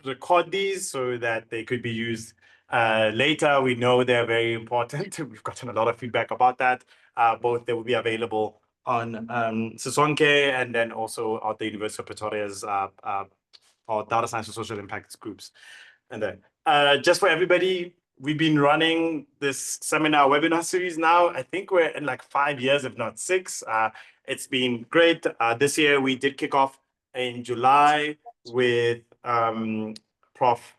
record these so that they could be used later. We know they're very important. We've gotten a lot of feedback about that. Both they will be available on Sisonke and then also at the University of Pretoria's or data science and social impact groups. And then just for everybody, we've been running this seminar webinar series now. I think we're in like 5 years, if not 6. It's been great. This year we did kick off in July with Prof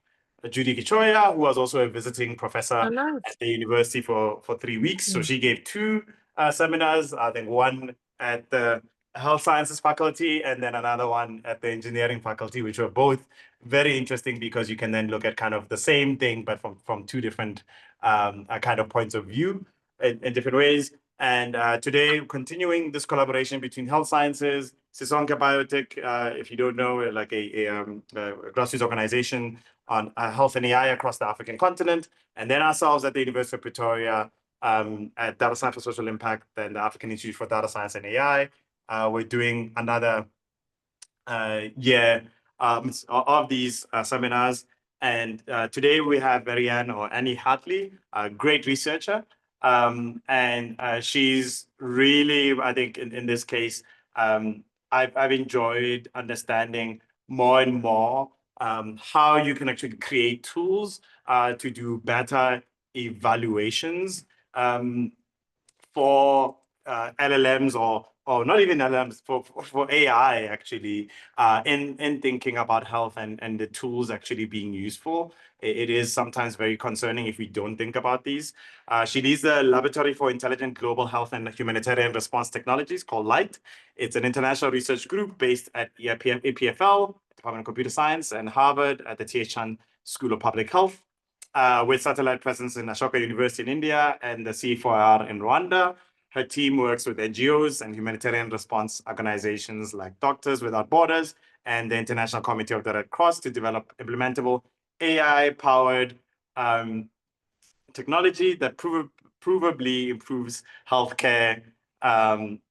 Judy Gichoya, who was also a visiting professor at the university for 3 weeks. So she gave 2 seminars, I think one at the health sciences faculty and then another one at the engineering faculty, which were both very interesting because you can then look at kind of the same thing, but from 2 different kind of points of view in different ways. And today, continuing this collaboration between health sciences, Sisonke Biotech, if you don't know, like a grassroots organization on health and AI across the African continent, and then ourselves at the University of Pretoria at Data Science for Social Impact and the African Institute for Data Science and AI. We're doing another year of these seminars. And today we have Mary-Anne or Annie Hartley, a great researcher. And she's really, I think in this case, I've enjoyed understanding more and more how you can actually create tools to do better evaluations for LLMs or not even LLMs, for AI actually, in thinking about health and the tools actually being useful. It is sometimes very concerning if we don't think about these. She leads the Laboratory for Intelligent Global Health and Humanitarian Response Technologies called LIGHT. It's an international research group based at EPFL, Department of Computer Science, and Harvard at the T.H. Chan School of Public Health, with satellite presence in Ashoka University in India and the C4R in Rwanda. Her team works with NGOs and humanitarian response organizations like Doctors Without Borders and the International Committee of the Red Cross to develop implementable AI-powered technology that provably improves healthcare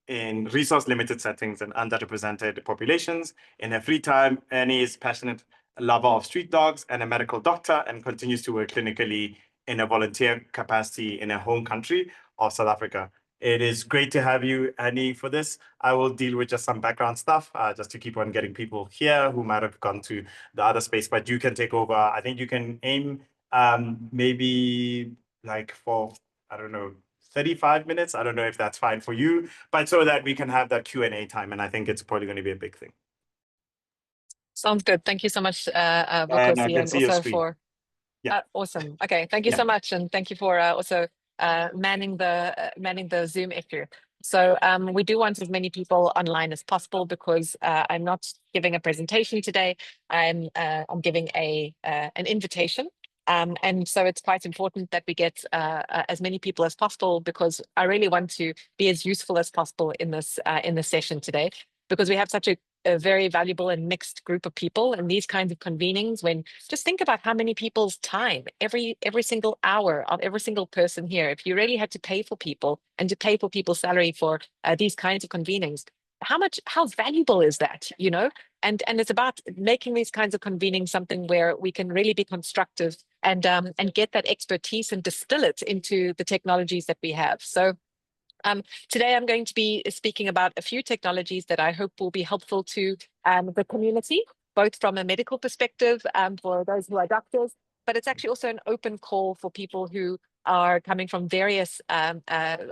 in resource-limited settings and underrepresented populations. In her free time, Annie is passionate lover of street dogs and a medical doctor and continues to work clinically in a volunteer capacity in her home country of South Africa. It is great to have you, Annie, for this. I will deal with just some background stuff just to keep on getting people here who might have gone to the other space, but you can take over. I think you can aim maybe like for, I don't know, 35 minutes. I don't know if that's fine for you, but so that we can have that Q&A time. And I think it's probably going to be a big thing. Sounds good. Thank you so much, And I can see your screen. for awesome. Okay, thank you so much, and thank you for also manning the Zoom issue. So we do want as many people online as possible because I'm not giving a presentation today. I'm giving an invitation. And so it's quite important that we get as many people as possible because I really want to be as useful as possible in this session today, because we have such a very valuable and mixed group of people and these kinds of convenings. When just think about how many people's time every single hour of every single person here, if you really had to pay for people and to pay for people's salary for these kinds of convenings, how valuable is that, you know? And it's about making these kinds of convenings something where we can really be constructive and get that expertise and distill it into the technologies that we have. So today I'm going to be speaking about a few technologies that I hope will be helpful to the community, both from a medical perspective for those who are doctors, but it's actually also an open call for people who are coming from various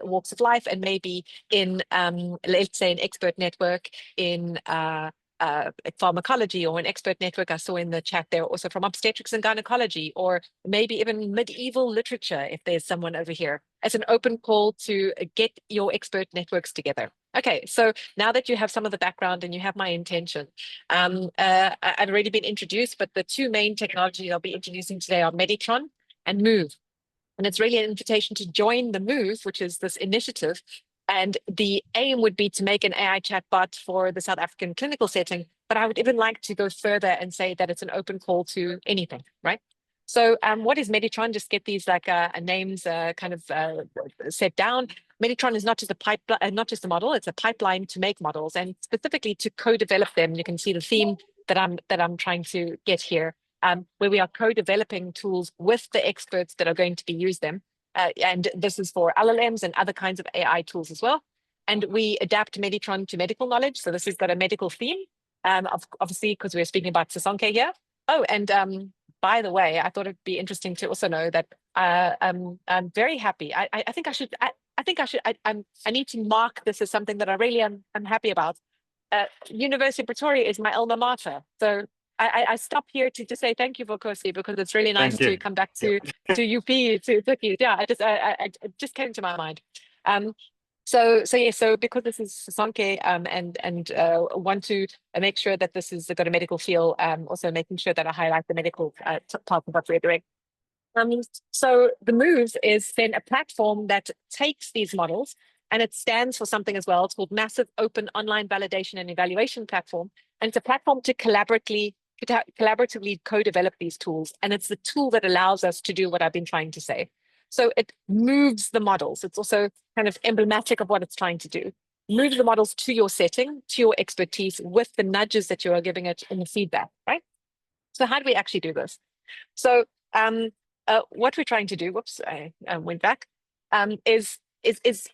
walks of life and maybe in, let's say, an expert network in pharmacology or an expert network I saw in the chat there, also from obstetrics and gynecology, or maybe even medieval literature if there's someone over here. It's an open call to get your expert networks together. Okay, so now that you have some of the background and you have my intention, I've already been introduced, but the 2 main technologies I'll be introducing today are Meditron and MOOVE. And it's really an invitation to join the MOOVE, which is this initiative. And the aim would be to make an AI chatbot for the South African clinical setting. But I would even like to go further and say that it's an open call to anything, right? So what is Meditron? Just get these like names kind of set down. Meditron is not just a pipeline, not just a model. It's a pipeline to make models and specifically to co-develop them. You can see the theme that I'm trying to get here. where we are co-developing tools with the experts that are going to be used them. And this is for LLMs and other kinds of AI tools as well. And we adapt Meditron to medical knowledge. So this has got a medical theme, obviously, because we're speaking about Sisonke here. Oh, and by the way, I thought it'd be interesting to also know that I'm very happy. I think I should. I need to mark this as something that I really am happy about. University of Pretoria is my alma mater, so I stop here to say thank you for Kosi, because it's really nice to come back to UP to Turkey. Yeah, it just came to my mind. So because this is Sisonke, and want to make sure that this has got a medical feel, also making sure that I highlight the medical part of what we're doing. So the MOOVE is then a platform that takes these models, and it stands for something as well. It's called Massive Open Online Validation and Evaluation Platform. And it's a platform to collaboratively co-develop these tools. And it's the tool that allows us to do what I've been trying to say. So it moves the models. It's also kind of emblematic of what it's trying to do. Move the models to your setting, to your expertise, with the nudges that you are giving it in the feedback, right? So how do we actually do this? So what we're trying to do, whoops, I went back, is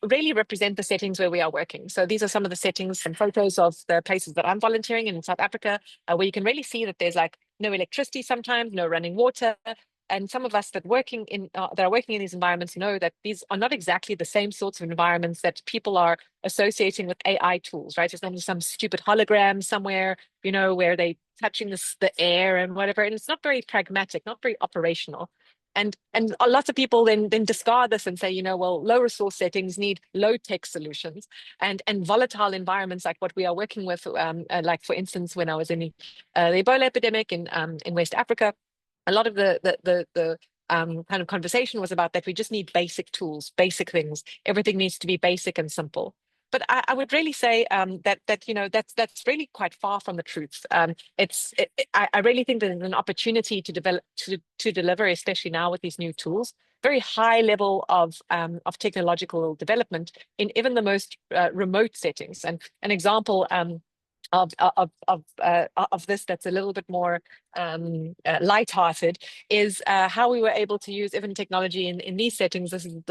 really represent the settings where we are working. So these are some of the settings and photos of the places that I'm volunteering in South Africa, where you can really see that there's like no electricity sometimes, no running water. And some of us that are working in these environments know that these are not exactly the same sorts of environments that people are associating with AI tools, right? There's normally some stupid hologram somewhere, you know, where they touching the air and whatever, and it's not very pragmatic, not very operational. And lots of people then discard this and say, you know, well, low resource settings need low tech solutions, and volatile environments like what we are working with, like for instance, when I was in the Ebola epidemic in West Africa, a lot of the kind of conversation was about that we just need basic tools, basic things. Everything needs to be basic and simple. But I would really say that you know that's really quite far from the truth. I really think there's an opportunity to develop to deliver, especially now with these new tools, very high level of technological development in even the most remote settings. And an example of this that's a little bit more lighthearted is how we were able to use even technology in these settings. This is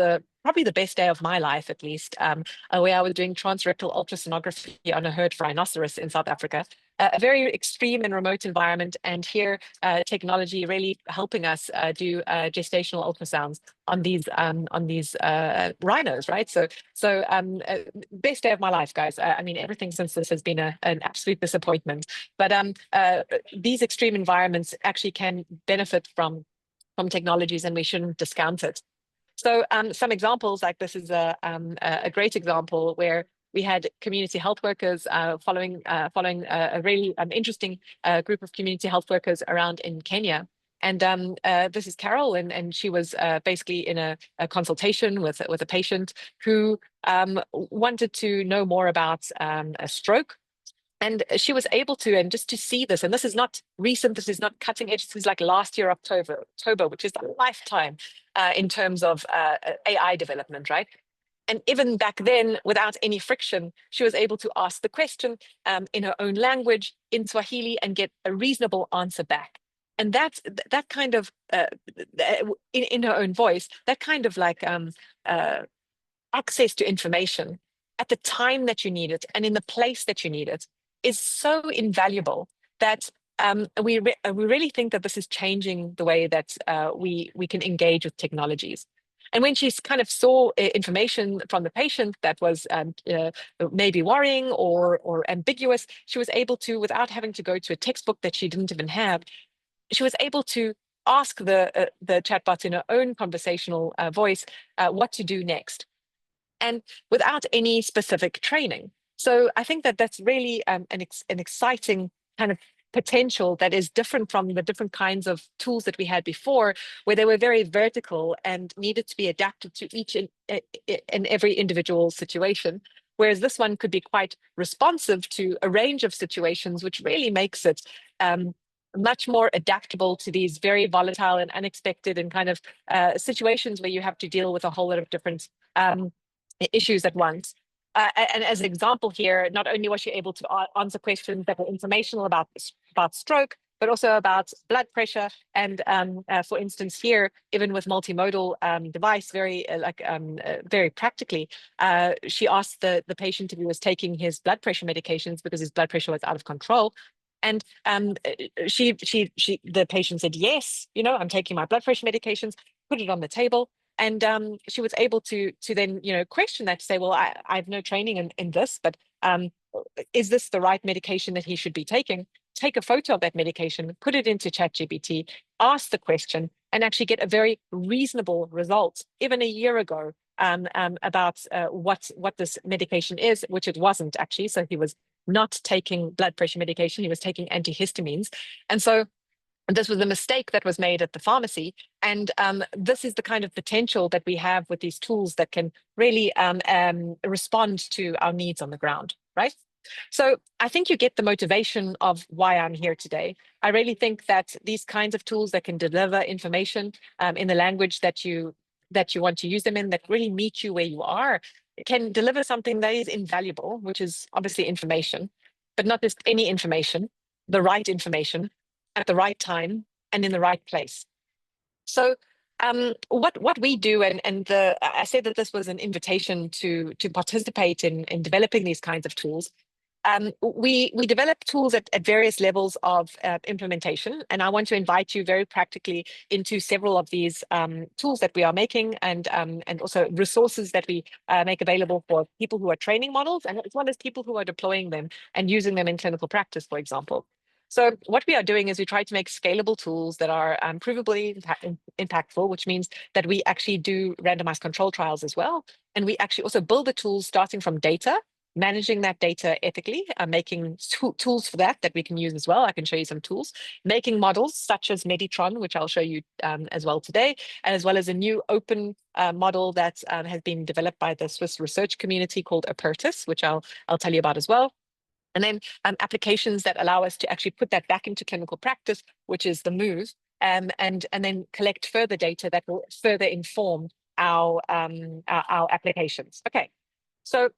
probably the best day of my life, at least, where I was doing transrectal ultrasonography on a herd rhinoceros in South Africa. A very extreme and remote environment, and here technology really helping us do gestational ultrasounds on these rhinos, right? So best day of my life, guys. I mean, everything since this has been an absolute disappointment. But these extreme environments actually can benefit from technologies, and we shouldn't discount it. So some examples like this is a great example where we had community health workers following a really interesting group of community health workers around in Kenya. And this is Carol, and she was basically in a consultation with a patient who wanted to know more about a stroke. And she was able to, and just to see this, and this is not recent, this is not cutting edge, this is like last year, October, which is a lifetime in terms of AI development, right? And even back then, without any friction, she was able to ask the question in her own language, in Swahili, and get a reasonable answer back. And that kind of, in her own voice, that kind of like access to information at the time that you need it and in the place that you need it is so invaluable that we really think that this is changing the way that we can engage with technologies. And when she kind of saw information from the patient that was maybe worrying or ambiguous, she was able to, without having to go to a textbook that she didn't even have, she was able to ask the chatbot in her own conversational voice what to do next, and without any specific training. So I think that that's really an exciting kind of potential that is different from the different kinds of tools that we had before, where they were very vertical and needed to be adapted to each and every individual situation. Whereas this one could be quite responsive to a range of situations, which really makes it much more adaptable to these very volatile and unexpected and kind of situations where you have to deal with a whole lot of different issues at once. And as an example here, not only was she able to answer questions that were informational about stroke, but also about blood pressure. And for instance, here, even with multimodal device, very practically, she asked the patient if he was taking his blood pressure medications because his blood pressure was out of control. And the patient said, yes, I'm taking my blood pressure medications, put it on the table. And she was able to then, question that, to say, well, I have no training in this, but is this the right medication that he should be taking? Take a photo of that medication, put it into ChatGPT, ask the question, and actually get a very reasonable result, even a year ago, about what this medication is, which it wasn't actually. So he was not taking blood pressure medication, he was taking antihistamines. And so this was a mistake that was made at the pharmacy. And this is the kind of potential that we have with these tools that can really respond to our needs on the ground, right? So I think you get the motivation of why I'm here today. I really think that these kinds of tools that can deliver information in the language that you want to use them in, that really meet you where you are, can deliver something that is invaluable, which is obviously information, but not just any information, the right information at the right time and in the right place. So what we do, I said that this was an invitation to participate in developing these kinds of tools. We develop tools at various levels of implementation, and I want to invite you very practically into several of these tools that we are making, and also resources that we make available for people who are training models, and as well as people who are deploying them and using them in clinical practice, for example. So what we are doing is we try to make scalable tools that are provably impactful, which means that we actually do randomized control trials as well. And we actually also build the tools starting from data, managing that data ethically, making tools for that we can use as well. I can show you some tools, making models such as Meditron, which I'll show you as well today, and as well as a new open model that has been developed by the Swiss research community called Apertus, which I'll tell you about as well. And then applications that allow us to actually put that back into clinical practice, which is the MOOVE, and then collect further data that will further inform our applications. Okay, so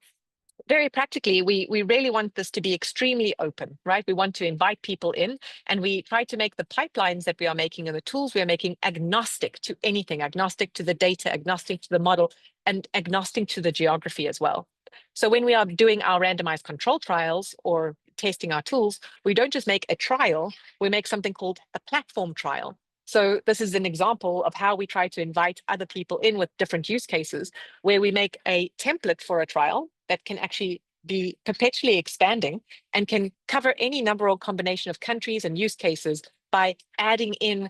very practically, we really want this to be extremely open, right? We want to invite people in, and we try to make the pipelines that we are making and the tools we are making agnostic to anything, agnostic to the data, agnostic to the model, and agnostic to the geography as well. So when we are doing our randomized control trials or testing our tools, we don't just make a trial, we make something called a platform trial. So this is an example of how we try to invite other people in with different use cases, where we make a template for a trial that can actually be perpetually expanding and can cover any number or combination of countries and use cases by adding in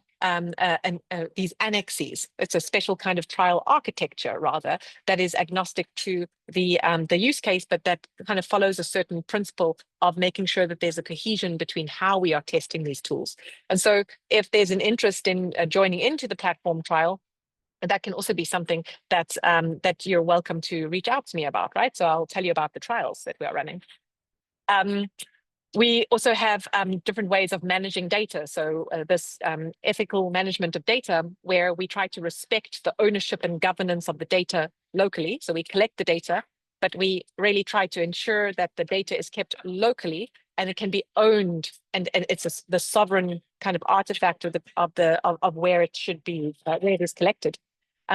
these annexes. It's a special kind of trial architecture, rather, that is agnostic to the use case, but that kind of follows a certain principle of making sure that there's a cohesion between how we are testing these tools. And so if there's an interest in joining into the platform trial, that can also be something that you're welcome to reach out to me about, right? So I'll tell you about the trials that we are running. We also have different ways of managing data. So this ethical management of data, where we try to respect the ownership and governance of the data locally. So we collect the data, but we really try to ensure that the data is kept locally and it can be owned, and it's the sovereign kind of artifact of where it should be, where it is collected.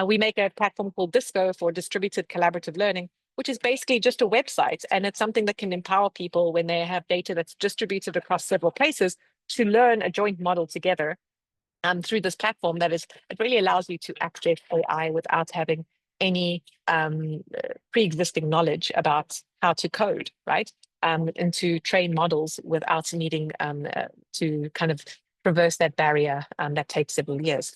We make a platform called Disco for distributed collaborative learning, which is basically just a website, and it's something that can empower people when they have data that's distributed across several places to learn a joint model together through this platform. It really allows you to access AI without having any pre-existing knowledge about how to code, right? And to train models without needing to kind of traverse that barrier that takes several years.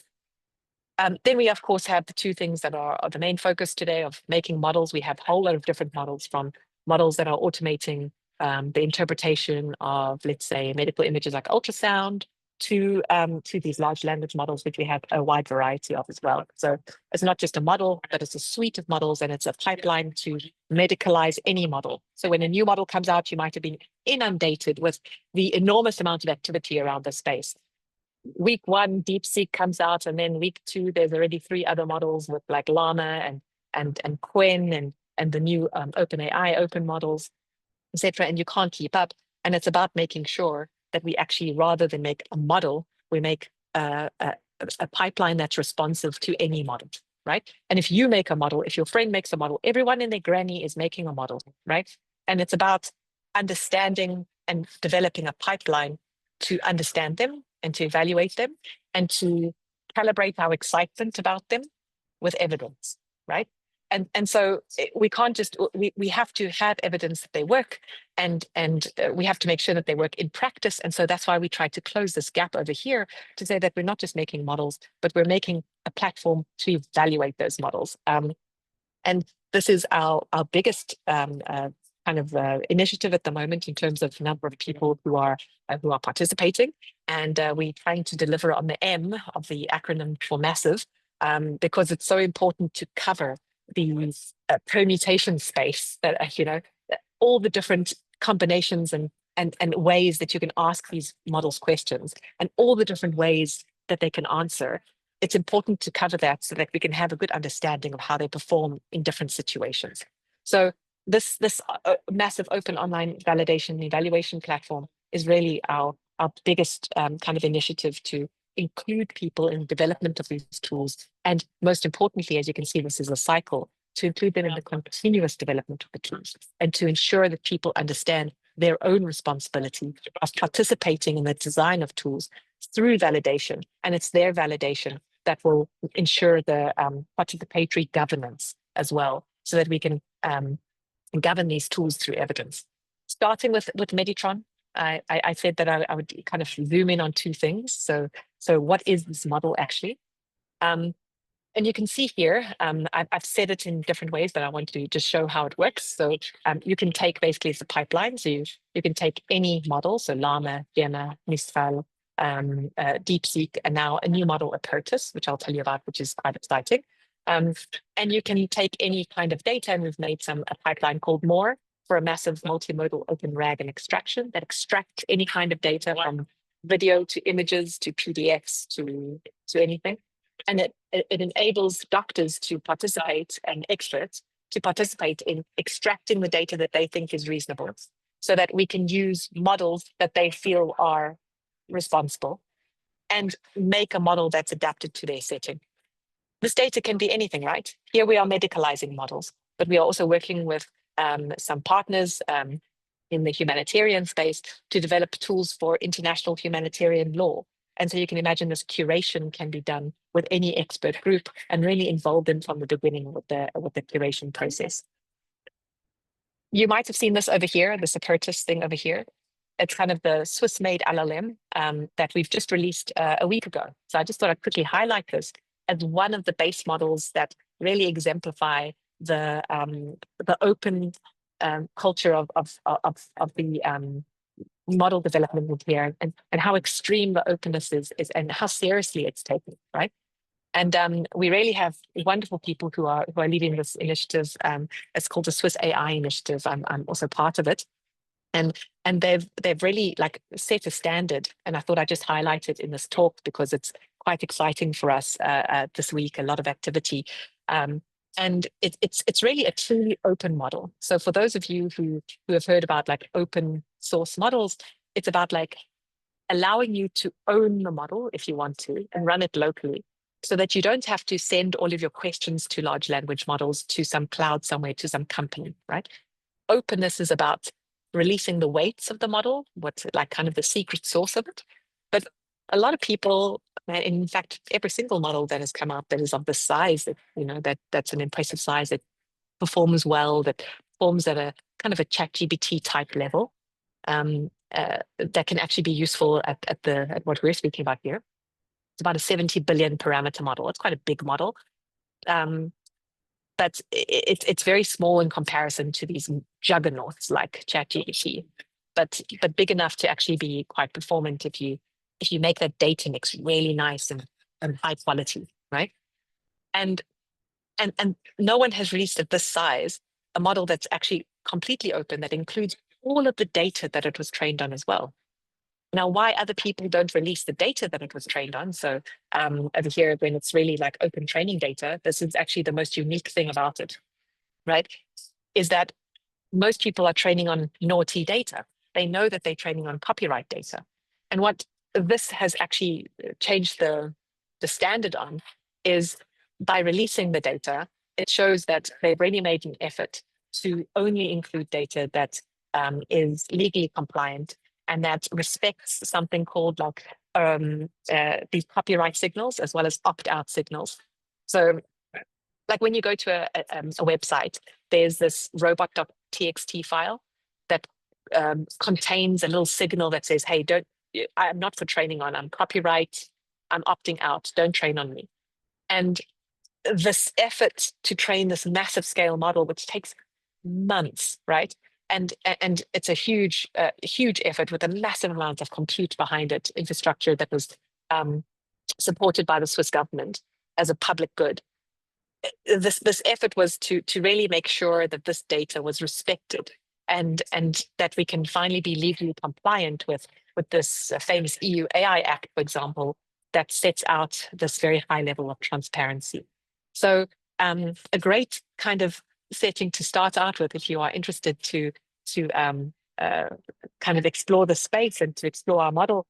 Then we, of course, have the two things that are the main focus today of making models. We have a whole lot of different models, from models that are automating the interpretation of, let's say, medical images like ultrasound, to these large language models, which we have a wide variety of as well. So it's not just a model, but it's a suite of models, and it's a pipeline to medicalize any model. So when a new model comes out, you might have been inundated with the enormous amount of activity around this space. Week 1, DeepSeek comes out, and then week 2, there's already 3 other models with like Llama and Quen and the new OpenAI open models, etc. And you can't keep up. And it's about making sure that we actually, rather than make a model, we make a pipeline that's responsive to any model, right? And if you make a model, if your friend makes a model, everyone in their granny is making a model, right? And it's about understanding and developing a pipeline to understand them and to evaluate them and to calibrate our excitement about them with evidence, right? And so we can't just, we have to have evidence that they work, and we have to make sure that they work in practice. And so that's why we try to close this gap over here to say that we're not just making models, but we're making a platform to evaluate those models. And this is our biggest initiative at the moment in terms of number of people who are participating. And we're trying to deliver on the M of the acronym for massive, because it's so important to cover the permutation space that, all the different combinations and ways that you can ask these models questions and all the different ways that they can answer. It's important to cover that so that we can have a good understanding of how they perform in different situations. So this massive open online validation and evaluation platform is really our biggest kind of initiative to include people in development of these tools. And most importantly, as you can see, this is a cycle, to include them in the continuous development of the tools and to ensure that people understand their own responsibility of participating in the design of tools through validation. And it's their validation that will ensure the participatory governance as well, so that we can govern these tools through evidence. Starting with Meditron, I said that I would kind of zoom in on two things. So what is this model actually? And you can see here, I've said it in different ways, but I want to just show how it works. So you can take basically the pipeline. So you can take any model, so Llama, Gemma, Mistral, DeepSeek, and now a new model, Apertus, which I'll tell you about, which is quite exciting. And you can take any kind of data, and we've made a pipeline called MOORE for a massive multimodal open RAG and extraction that extracts any kind of data from video to images to PDFs to anything. And it enables doctors to participate and experts to participate in extracting the data that they think is reasonable, so that we can use models that they feel are responsible and make a model that's adapted to their setting. This data can be anything, right? Here we are medicalizing models, but we are also working with some partners in the humanitarian space to develop tools for international humanitarian law. And so you can imagine this curation can be done with any expert group and really involve them from the beginning with the curation process. You might have seen this over here, this Apertus thing over here. It's kind of the Swiss-made LLM that we've just released a week ago. So I just thought I'd quickly highlight this as one of the base models that really exemplify the open culture of the model development here, and how extreme the openness is and how seriously it's taken, right? And we really have wonderful people who are leading this initiative. It's called the Swiss AI Initiative. I'm also part of it. And they've really like set a standard, and I thought I'd just highlight it in this talk because it's quite exciting for us this week. A lot of activity, and it's really a truly open model. So for those of you who have heard about like open source models, it's about like allowing you to own the model if you want to and run it locally, so that you don't have to send all of your questions to large language models to some cloud somewhere, to some company, right? Openness is about releasing the weights of the model, what's like kind of the secret source of it. But a lot of people, and in fact, every single model that has come out that is of the size that, that's an impressive size, that performs well, that performs at a kind of a ChatGPT type level, that can actually be useful at what we're speaking about here. It's about a 70 billion parameter model. It's quite a big model. But it's very small in comparison to these juggernauts like ChatGPT, but big enough to actually be quite performant if you make that data mix really nice and high quality, right? And no one has released at this size a model that's actually completely open, that includes all of the data that it was trained on as well. Now, why other people don't release the data that it was trained on? So over here, when it's really like open training data, this is actually the most unique thing about it, right? Is that most people are training on naughty data. They know that they're training on copyright data. And what this has actually changed the standard on is by releasing the data, it shows that they've really made an effort to only include data that is legally compliant and that respects something called like these copyright signals as well as opt-out signals. So like when you go to a website, there's this robot.txt file that contains a little signal that says, hey, I'm not for training on, I'm copyright, I'm opting out, don't train on me. And this effort to train this massive scale model, which takes months, right? And it's a huge effort with a massive amount of compute behind it, infrastructure that was supported by the Swiss government as a public good. This effort was to really make sure that this data was respected and that we can finally be legally compliant with this famous EU AI Act, for example, that sets out this very high level of transparency. So a great kind of setting to start out with if you are interested to kind of explore the space and to explore our model.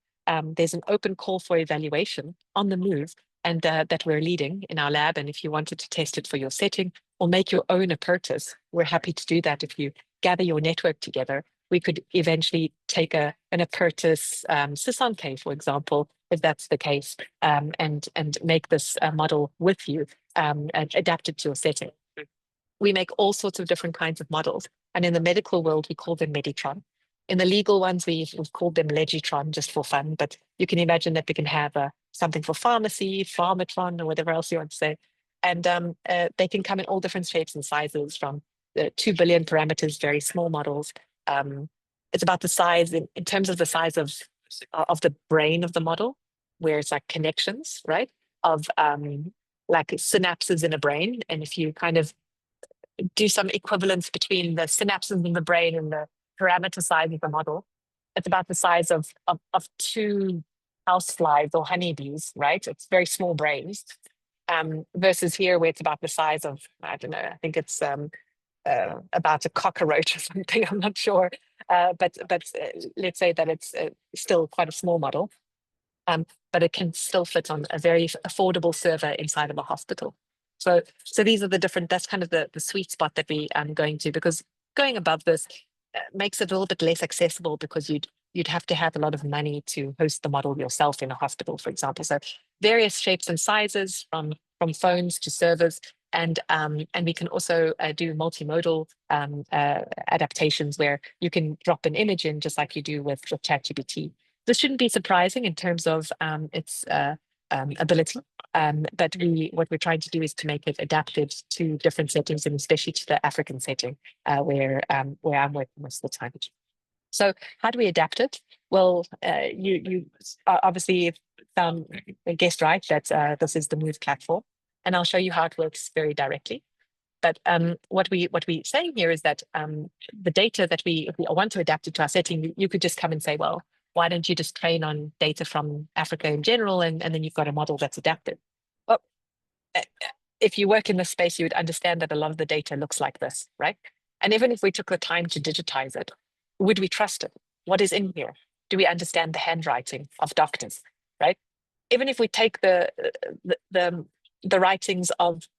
There's an open call for evaluation on the MOOVE and that we're leading in our lab. And if you wanted to test it for your setting or make your own apparatus, we're happy to do that. If you gather your network together, we could eventually take an apparatus, Sisonke, for example, if that's the case, and make this model with you and adapt it to your setting. We make all sorts of different kinds of models. And in the medical world, we call them Meditron. In the legal ones, we've called them Legitron just for fun, but you can imagine that we can have something for pharmacy, Pharmatron, or whatever else you want to say. And they can come in all different shapes and sizes from 2 billion parameters, very small models. It's about the size, in terms of the size of the brain of the model, where it's like connections, right? Of like synapses in a brain. And if you kind of do some equivalence between the synapses in the brain and the parameter size of the model, it's about the size of 2 houseflies or honeybees, right? It's very small brains. Versus here where it's about the size of, I don't know, I think it's about a cockroach or something, I'm not sure. But let's say that it's still quite a small model, but it can still fit on a very affordable server inside of a hospital. So these are the different, that's kind of the sweet spot that we are going to, because going above this makes it a little bit less accessible because you'd have to have a lot of money to host the model yourself in a hospital, for example. So various shapes and sizes from phones to servers. And we can also do multimodal adaptations where you can drop an image in just like you do with ChatGPT. This shouldn't be surprising in terms of its ability, but what we're trying to do is to make it adapted to different settings, and especially to the African setting where I'm working most of the time. So how do we adapt it? Well, you obviously guessed right that this is the MOOVE platform, and I'll show you how it works very directly. But what we're saying here is that the data that if we want to adapt it to our setting, you could just come and say, well, why don't you just train on data from Africa in general, and then you've got a model that's adapted. Well, if you work in this space, you would understand that a lot of the data looks like this, right? And even if we took the time to digitize it, would we trust it? What is in here? Do we understand the handwriting of doctors, right? Even if we take the writings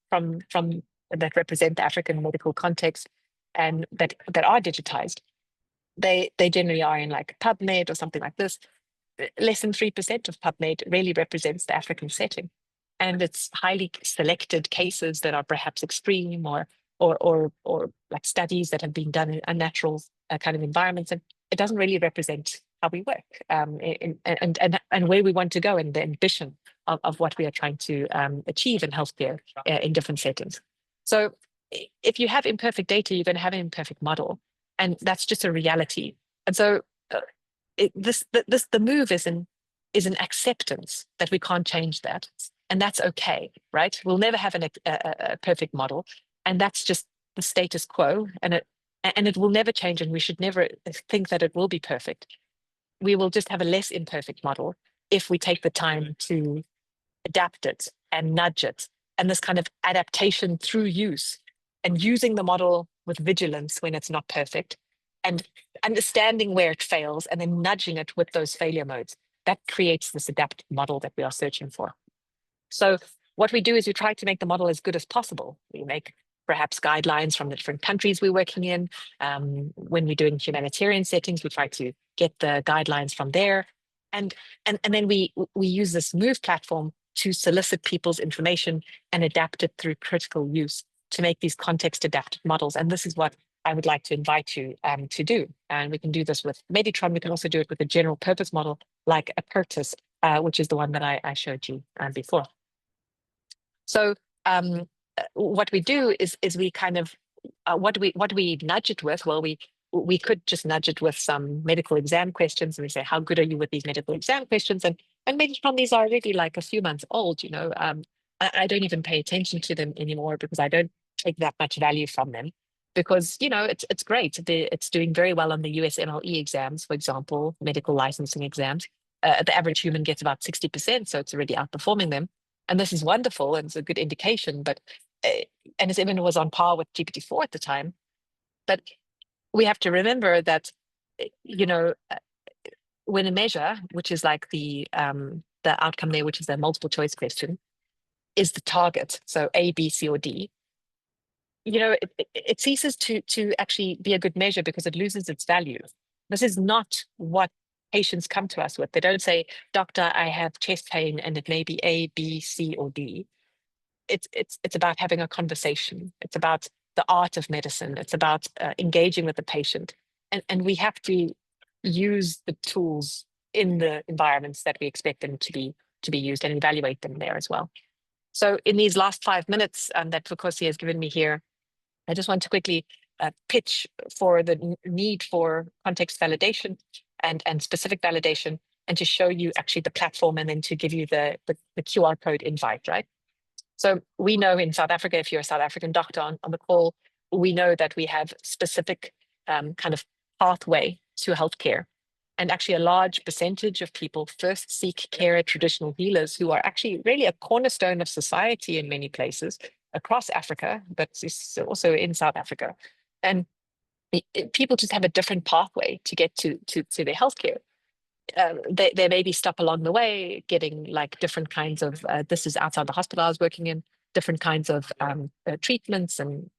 from that represent the African medical context and that are digitized, they generally are in like PubMed or something like this. Less than 3% of PubMed really represents the African setting. And it's highly selected cases that are perhaps extreme or like studies that have been done in unnatural kind of environments. And it doesn't really represent how we work and where we want to go and the ambition of what we are trying to achieve in healthcare in different settings. So if you have imperfect data, you're going to have an imperfect model. And that's just a reality. And so the MOOVE is an acceptance that we can't change that. And that's okay, right? We'll never have a perfect model. And that's just the status quo. And it will never change. And we should never think that it will be perfect. We will just have a less imperfect model if we take the time to adapt it and nudge it. And this kind of adaptation through use and using the model with vigilance when it's not perfect and understanding where it fails and then nudging it with those failure modes. that creates this adaptive model that we are searching for. So what we do is we try to make the model as good as possible. We make perhaps guidelines from the different countries we're working in. When we're doing humanitarian settings, we try to get the guidelines from there. And then we use this MOOVE platform to solicit people's information and adapt it through critical use to make these context adapted models. And this is what I would like to invite you to do. And we can do this with Meditron. We can also do it with a general purpose model like Apertus, which is the one that I showed you before. So what we do is we kind of, what do we nudge it with? Well, we could just nudge it with some medical exam questions, and we say, how good are you with these medical exam questions? And maybe from these are already like a few months old, you know. I don't even pay attention to them anymore because I don't take that much value from them, because, you know, it's great. It's doing very well on the USMLE exams, for example, medical licensing exams. The average human gets about 60%, so it's already outperforming them. And this is wonderful, and it's a good indication, but and it even was on par with GPT-4 at the time. But we have to remember that, you know, when a measure, which is like the outcome there, which is a multiple choice question, is the target, so A, B, C, or D, you know, it ceases to actually be a good measure because it loses its value. This is not what patients come to us with. They don't say, doctor, I have chest pain and it may be A, B, C, or D. It's about having a conversation. It's about the art of medicine. It's about engaging with the patient. And we have to use the tools in the environments that we expect them to be used and evaluate them there as well. So in these last 5 minutes that Vukosi has given me here, I just want to quickly pitch for the need for context validation and specific validation, and to show you actually the platform, and then to give you the QR code invite, right? So we know in South Africa, if you're a South African doctor on the call, we know that we have specific kind of pathway to healthcare. And actually a large percentage of people first seek care at traditional healers, who are actually really a cornerstone of society in many places across Africa, but also in South Africa. And people just have a different pathway to get to their healthcare. They maybe stop along the way, getting like different kinds of, this is outside the hospital I was working in, different kinds of treatments and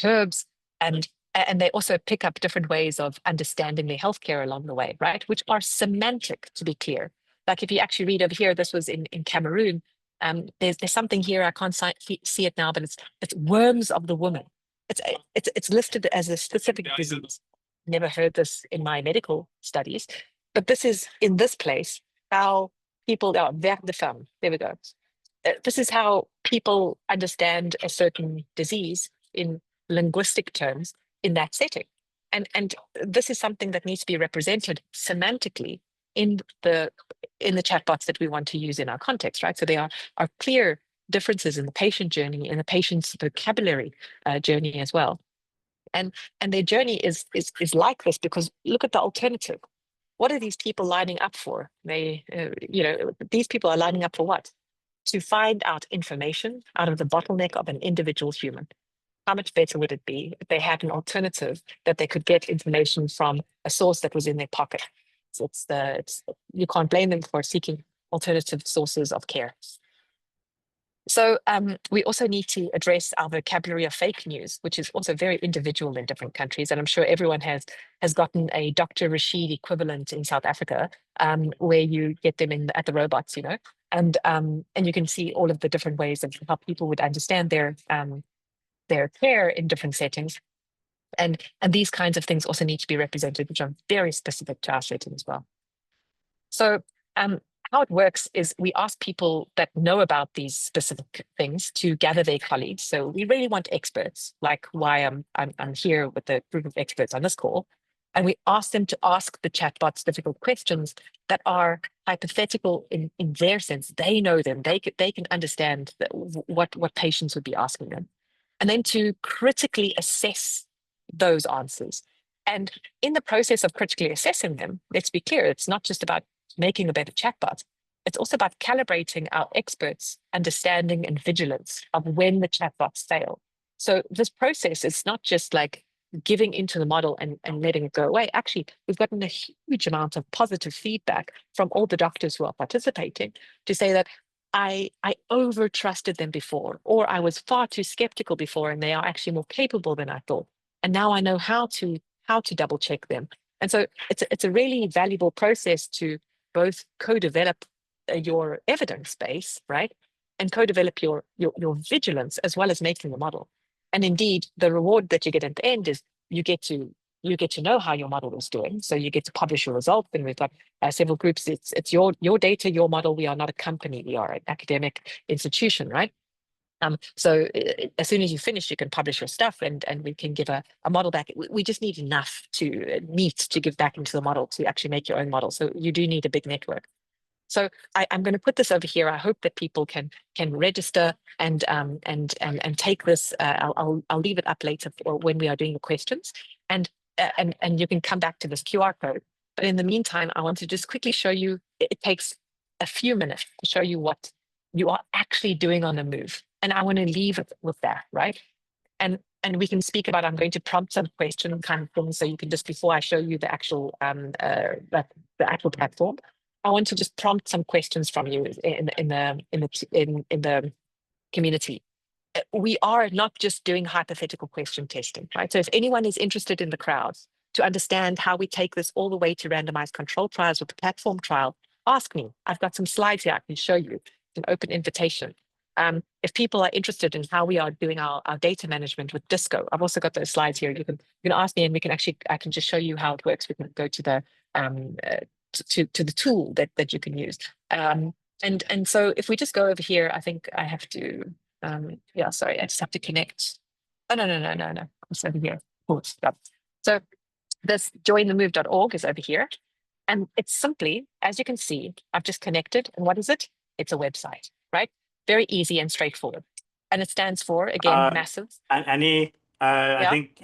herbs, and they also pick up different ways of understanding their healthcare along the way, right? Which are semantic, to be clear. Like if you actually read over here, this was in Cameroon. There's something here, I can't see it now, but it's worms of the woman. It's listed as a specific disease. Never heard this in my medical studies, but this is in this place how people are ver de femme. There we go. This is how people understand a certain disease in linguistic terms in that setting, and this is something that needs to be represented semantically in the chatbots that we want to use in our context, right? So there are clear differences in the patient journey, in the patient's vocabulary journey as well. And their journey is like this, because look at the alternative. What are these people lining up for? They, these people are lining up for what? To find out information out of the bottleneck of an individual human. How much better would it be if they had an alternative that they could get information from a source that was in their pocket? You can't blame them for seeking alternative sources of care. So we also need to address our vocabulary of fake news, which is also very individual in different countries. And I'm sure everyone has gotten a Dr. Rashid equivalent in South Africa, where you get them at the robots, you know, and you can see all of the different ways of how people would understand their care in different settings. And these kinds of things also need to be represented, which are very specific to our setting as well. So how it works is we ask people that know about these specific things to gather their colleagues. So we really want experts, like why I'm here with the group of experts on this call. And we ask them to ask the chatbots difficult questions that are hypothetical in their sense. They know them. They can understand what patients would be asking them. And then to critically assess those answers. And in the process of critically assessing them, let's be clear, it's not just about making a better chatbot. It's also about calibrating our experts' understanding and vigilance of when the chatbots fail. So this process is not just like giving into the model and letting it go away. Actually, we've gotten a huge amount of positive feedback from all the doctors who are participating to say that I over trusted them before, or I was far too skeptical before, and they are actually more capable than I thought. And now I know how to double check them. And so it's a really valuable process to both co-develop your evidence base, right, and co-develop your vigilance as well as making the model. And indeed, the reward that you get at the end is you get to know how your model is doing. So you get to publish your results, and we've got several groups. It's your data, your model. We are not a company. We are an academic institution, right? So as soon as you finish, you can publish your stuff, and we can give a model back. We just need enough meat to give back into the model to actually make your own model. So you do need a big network. So I'm going to put this over here. I hope that people can register and take this. I'll leave it up later for when we are doing the questions, and you can come back to this QR code. But in the meantime, I want to just quickly show you. It takes a few minutes to show you what you are actually doing on the MOOVE, and I want to leave it with that, right? And we can speak about. I'm going to prompt some question kind of things, so you can just, before I show you the actual the actual platform, I want to just prompt some questions from you in the community. We are not just doing hypothetical question testing, right? So if anyone is interested in the crowd to understand how we take this all the way to randomized control trials with the platform trial, ask me. I've got some slides here I can show you. It's an open invitation. If people are interested in how we are doing our data management with Disco, I've also got those slides here. You can ask me, and I can just show you how it works. We can go to the to the tool that you can use. And so if we just go over here, I think I have to, yeah, sorry, I just have to connect. Oh, no. It's over here. Cool. So this jointhemove.org is over here. And it's simply, as you can see, I've just connected. And what is it? It's a website, right? Very easy and straightforward. And it stands for, again, massive. And Annie, Yeah. I think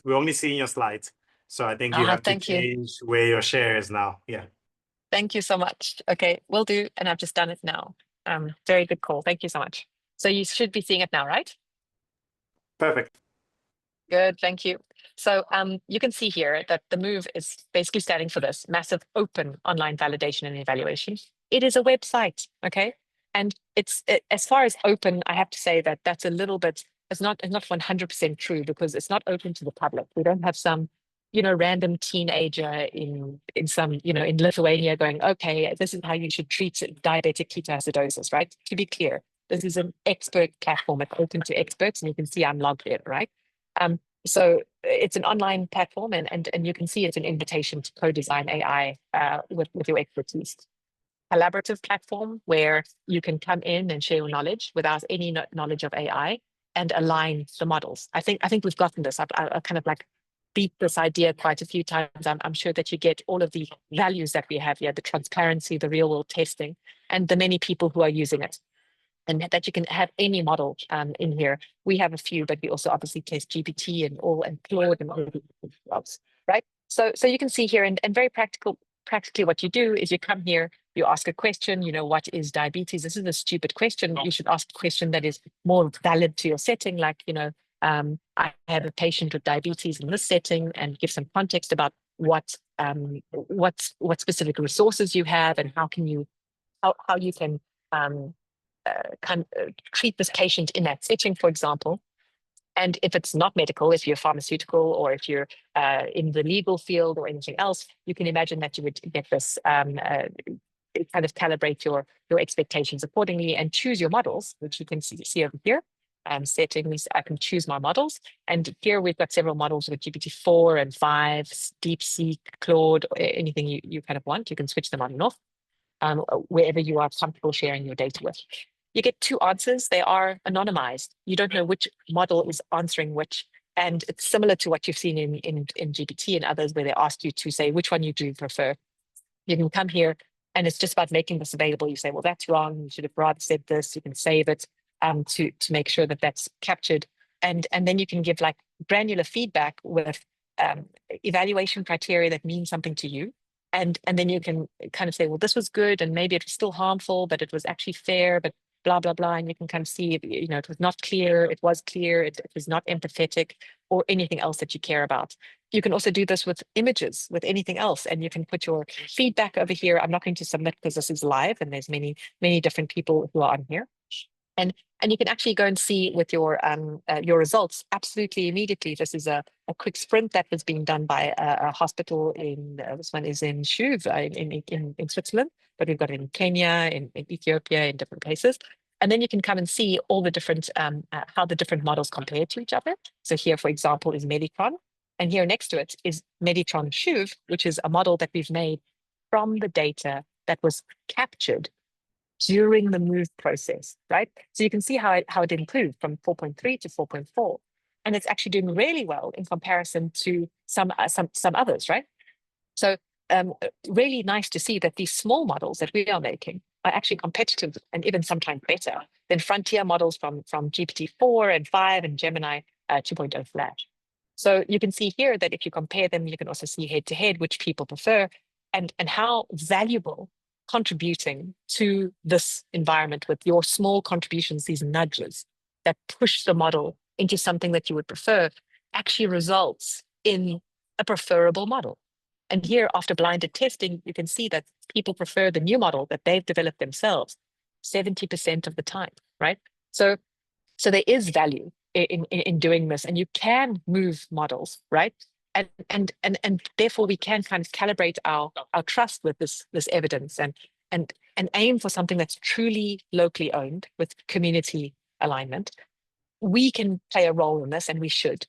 we're only seeing your slides. So I think you have to change where your share is now. Yeah. Thank you so much. Okay, will do. And I've just done it now. Very good call. Thank you so much. So you should be seeing it now, right? Perfect. Good, thank you. So you can see here that the MOOVE is basically standing for this massive open online validation and evaluation. It is a website, okay? And it's as far as open, I have to say that that's a little bit, it's not 100% true, because it's not open to the public. We don't have some, random teenager in some, in Lithuania going, okay, this is how you should treat diabetic ketoacidosis, right? To be clear, this is an expert platform. It's open to experts, and you can see I'm logged in, right? So it's an online platform, and you can see it's an invitation to co-design AI with your expertise. Collaborative platform where you can come in and share your knowledge without any knowledge of AI and align the models. I think we've gotten this. I kind of like beat this idea quite a few times. I'm sure that you get all of the values that we have here: the transparency, the real world testing, and the many people who are using it. And that you can have any model in here. We have a few, but we also obviously test GPT and Claude and all of these jobs, right? So you can see here, and very practically what you do is you come here, you ask a question, what is diabetes? This is a stupid question. You should ask a question that is more valid to your setting, like, I have a patient with diabetes in this setting, and give some context about what specific resources you have, and how you can treat this patient in that setting, for example. And if it's not medical, if you're pharmaceutical, or if you're in the legal field or anything else, you can imagine that you would get this kind of calibrate your expectations accordingly and choose your models, which you can see over here. Settings, I can choose my models. And here we've got several models with GPT-4 and 5, DeepSeek, Claude, anything you kind of want. You can switch them on and off wherever you are comfortable sharing your data with. You get two answers. They are anonymized. You don't know which model is answering which. And it's similar to what you've seen in GPT and others, where they ask you to say which one you do prefer. You can come here, and it's just about making this available. You say, well, that's wrong. You should have rather said this. You can save it to make sure that that's captured. And then you can give like granular feedback with evaluation criteria that mean something to you. And then you can kind of say, well, this was good, and maybe it was still harmful, but it was actually fair. But blah, blah, blah. And you can kind of see, you know, it was not clear, it was clear, it was not empathetic, or anything else that you care about. You can also do this with images, with anything else, and you can put your feedback over here. I'm not going to submit because this is live and there's many, many different people who are on here. And you can actually go and see with your results absolutely immediately. This is a quick sprint that was being done by a hospital in, this one is in MOOVE in Switzerland, but we've got it in Kenya, in Ethiopia, in different places. And then you can come and see all the different, how the different models compare to each other. So here, for example, is Meditron. And here next to it is Meditron SHUV, which is a model that we've made from the data that was captured during the MOOVE process, right? So you can see how it improved from 4.3 to 4.4. And it's actually doing really well in comparison to some others, right? So really nice to see that these small models that we are making are actually competitive and even sometimes better than frontier models from GPT-4 and 5 and Gemini 2.0 Flash. So you can see here that if you compare them, you can also see head to head which people prefer and how valuable contributing to this environment with your small contributions, these nudges that push the model into something that you would prefer, actually results in a preferable model. And here, after blinded testing, you can see that people prefer the new model that they've developed themselves 70% of the time, right? So there is value in doing this, and you can move models, right? And therefore we can kind of calibrate our trust with this evidence and aim for something that's truly locally owned with community alignment. We can play a role in this, and we should.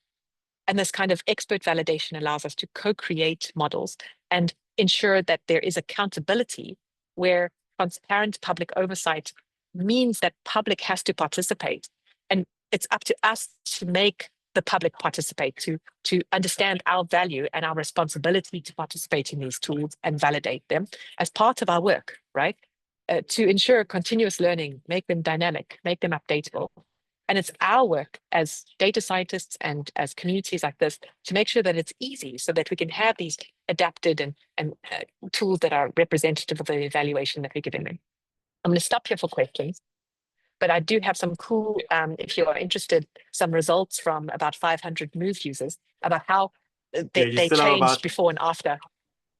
And this kind of expert validation allows us to co-create models and ensure that there is accountability where transparent public oversight means that public has to participate. And it's up to us to make the public participate, to understand our value and our responsibility to participate in these tools and validate them as part of our work, right? To ensure continuous learning, make them dynamic, make them updatable. And it's our work as data scientists and as communities like this to make sure that it's easy so that we can have these adapted and tools that are representative of the evaluation that we're giving them. I'm going to stop here for questions, but I do have some cool, if you are interested, some results from about 500 MOOVE users about how they changed before and after.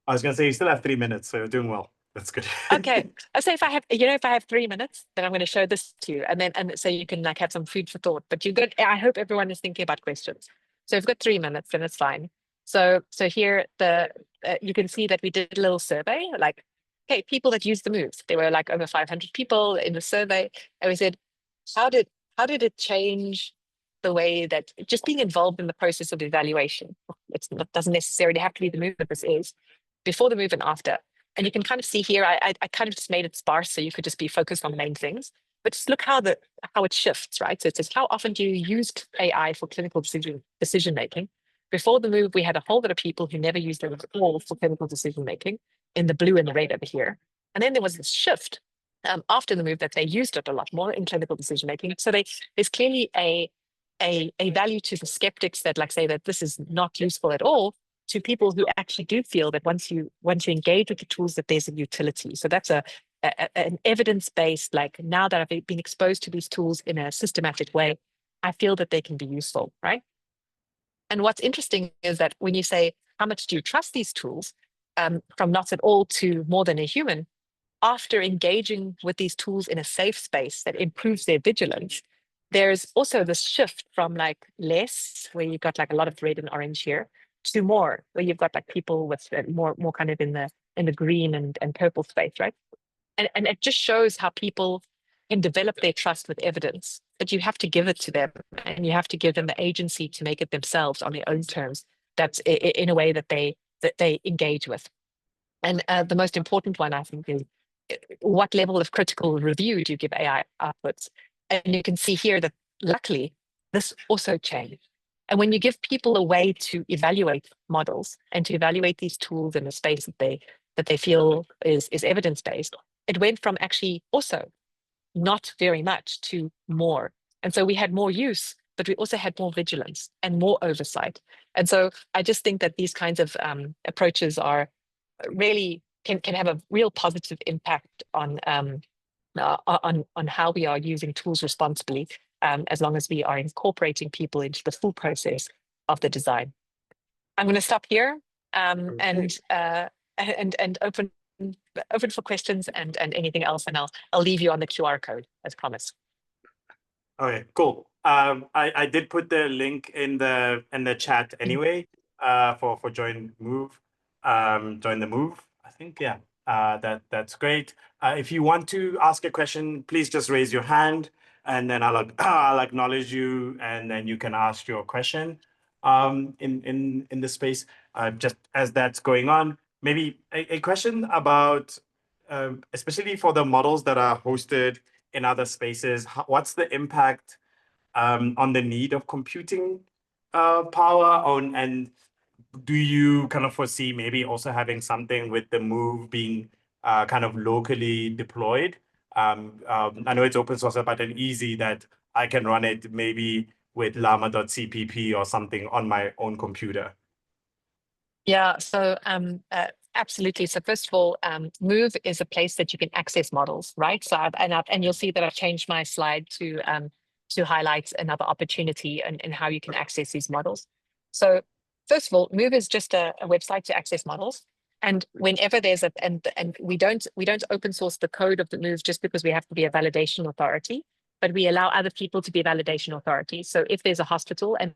I was going to say, you still have 3 minutes, so you're doing well. That's good. Okay. So if I have 3 minutes, then I'm going to show this to you, and so you can like have some food for thought. But I hope everyone is thinking about questions. So if you've got 3 minutes, then it's fine. So here you can see that we did a little survey, like, okay, people that used the MOOVEs. There were like over 500 people in the survey, and we said, how did it change the way that just being involved in the process of evaluation? It doesn't necessarily have to be the MOOVE, but this is before the MOOVE and after. And you can kind of see here, I kind of just made it sparse so you could just be focused on the main things. But just look how it shifts, right? So it says, how often do you use AI for clinical decision making? Before the MOOVE, we had a whole lot of people who never used it at all for clinical decision making in the blue and the red over here. And then there was this shift after the MOOVE that they used it a lot more in clinical decision making. So there's clearly a value to the skeptics that like say that this is not useful at all, to people who actually do feel that once you engage with the tools, that there's a utility. So that's an evidence-based, like now that I've been exposed to these tools in a systematic way, I feel that they can be useful, right? And what's interesting is that when you say, how much do you trust these tools, from not at all to more than a human, after engaging with these tools in a safe space that improves their vigilance, there's also this shift from like less, where you've got like a lot of red and orange here, to more, where you've got like people with more kind of in the green and purple space, right? And it just shows how people can develop their trust with evidence, but you have to give it to them, and you have to give them the agency to make it themselves on their own terms. That's in a way that they engage with. And the most important one, I think, is what level of critical review do you give AI outputs? And you can see here that luckily this also changed. And when you give people a way to evaluate models and to evaluate these tools in a space that they feel is evidence-based, it went from actually also not very much to more. And so we had more use, but we also had more vigilance and more oversight. And so I just think that these kinds of approaches are really can have a real positive impact on on how we are using tools responsibly, as long as we are incorporating people into the full process of the design. I'm going to stop here and open for questions and anything else, and I'll leave you on the QR code as promised. Okay, cool. I did put the link in the chat anyway, for join MOOVE, join the MOOVE. I think, yeah, that's great. If you want to ask a question, please just raise your hand, and then I'll acknowledge you, and then you can ask your question in the space. Just as that's going on, maybe a question about especially for the models that are hosted in other spaces, what's the impact on the need of computing power and do you kind of foresee maybe also having something with the MOOVE being kind of locally deployed? I know it's open source, but an easy that I can run it maybe with llama.cpp or something on my own computer. Yeah, so absolutely. So first of all, MOOVE is a place that you can access models, right? So and you'll see that I've changed my slide to highlight another opportunity and how you can access these models. So first of all, MOOVE is just a website to access models. And whenever there's and we don't open source the code of the MOOVE just because we have to be a validation authority, but we allow other people to be validation authorities. So if there's a hospital, and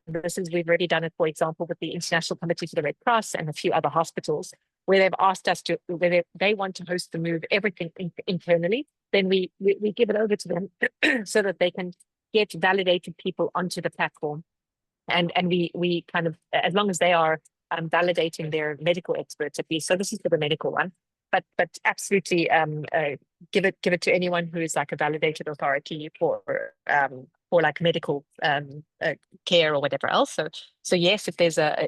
we've already done it, for example, with the International Committee for the Red Cross and a few other hospitals, where they've asked us to, where they want to host the MOOVE, everything internally, then we give it over to them so that they can get validated people onto the platform. And we kind of, as long as they are validating their medical experts at least, so this is for the medical one, but absolutely give it to anyone who is like a validated authority for like medical care or whatever else. So yes, if there's a